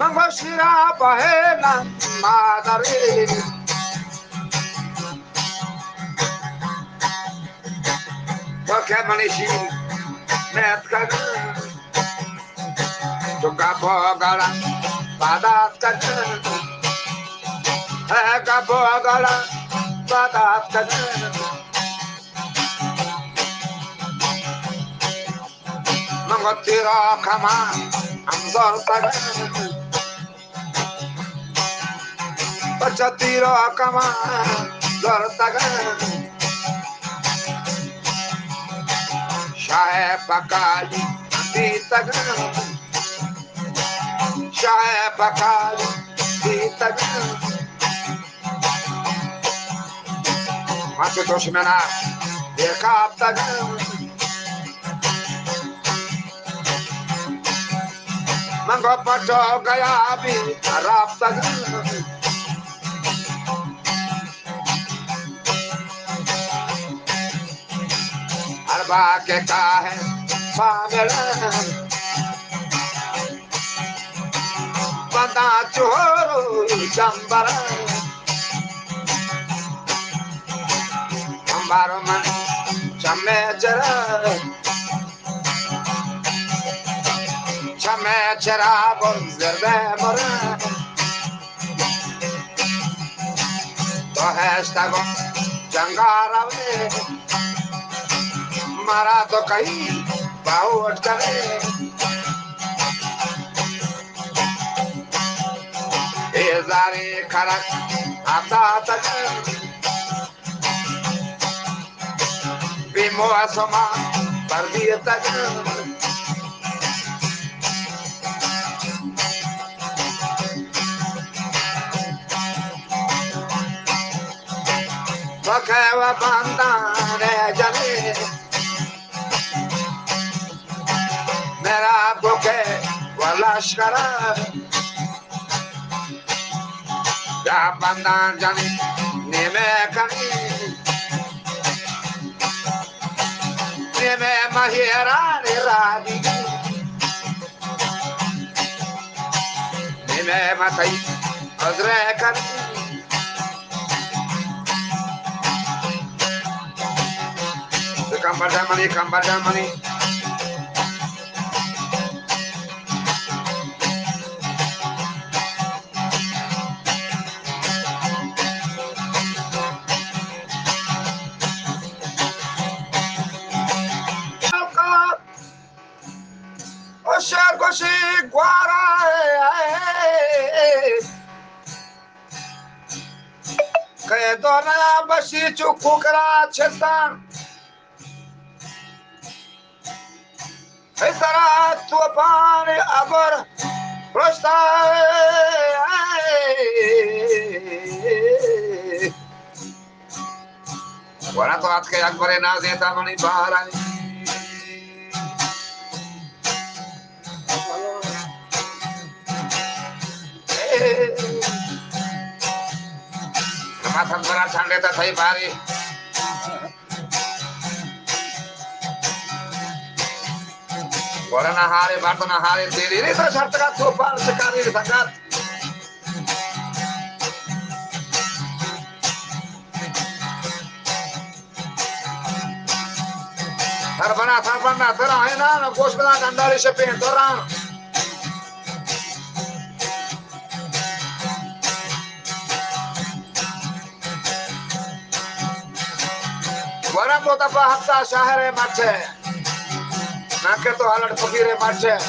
Mangosira Bahena Madari Bakemanishi Netkan Juga Bogala Padatkan Eka Bogala Padatkan Mangotira Kama Amzor Tagan Pachatira Kama Zortagan Shahe Pakali Titagan Shahe Pakali Titagan Matuto Shimena Dekaptagan Mango Pato Gayabi Araptagan Arba ke kahe Pamela Banda Choro Jambara Ambaroman Chame Chara Chame Chara Bonzerbe Mora To Hestago Jangara Mara to kahi baut kare ezare kharak ata tak bimo asma pardiya tak bakawa bandane jane Mera boke walashkara Ya bandan jani nime kani Nime mahira radi Nime matai azre kani Kambar damani Oxergoxi Guara Kedona Bashichu Kukara Chetan Estará tua pane agora Prosta Agora tu acha que agora na zeta mani barani Matan berat sande tak saya bari. Orang nahari, batu nahari diri ini terus hartakan sopan sekali sangat. Terbana, terahina, bos bilang kandali sepin orang. Orang kota bahasa syahre macet. Nak tu halat pekire macet.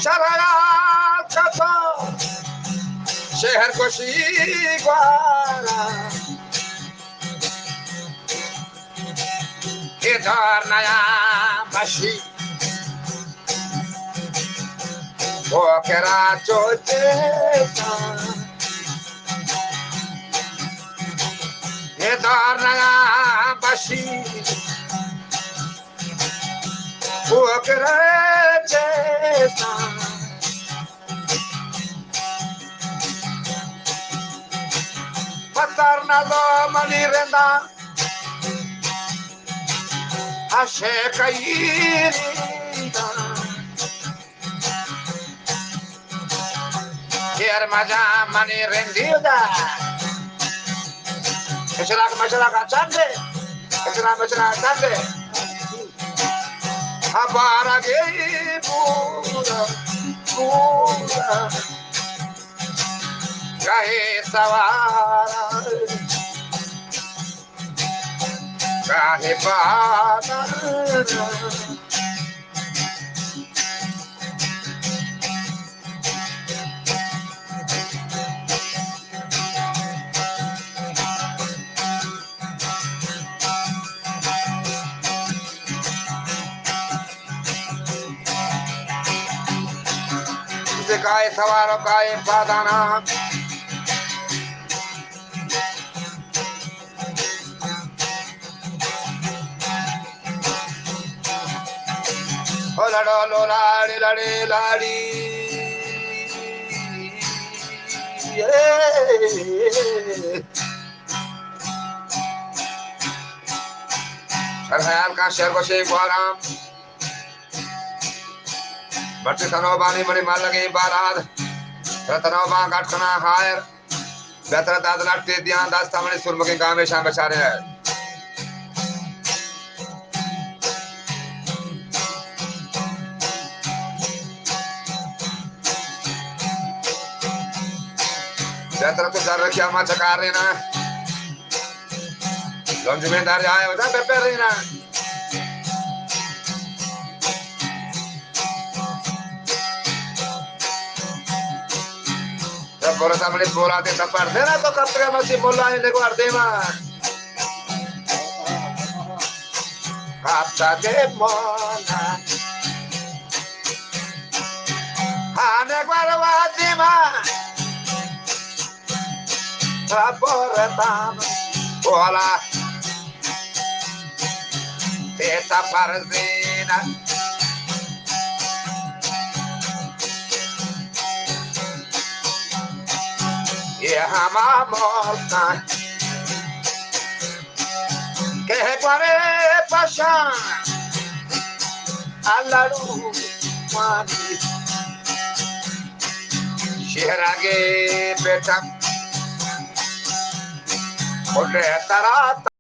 Syaraya kata शहर को सीगवारा इधर नया मशी वो केरा चोचे इधर नया मशी वो केरा चेता Patarnado manirenda Shekairina Kier maja mani rendilda Masyarakat cande Masyarakat cande Abarage pura Pura Gahe sawara Gahe bana Gahe sawara gahe badana Oh ladi ladi yeah. Terhayal ka share ko si Baram Berti tano bani mani malagi barad Ratano bang katkana hair Betra dadlat te diyan dasta mani surmaki game sham bechare Betra tu dar rakhiya ma chakare na Don zimedar jaye hoda beperina Por esa me bola de esta parte, na to kapre ma si bola ni de guardema. Kapta de mona. Ane guardema. Aportam. Bola. Esta parzina. Yeah, mamma. Que guare pasha. Alla lumani. Shirage betam. Olhe tarata.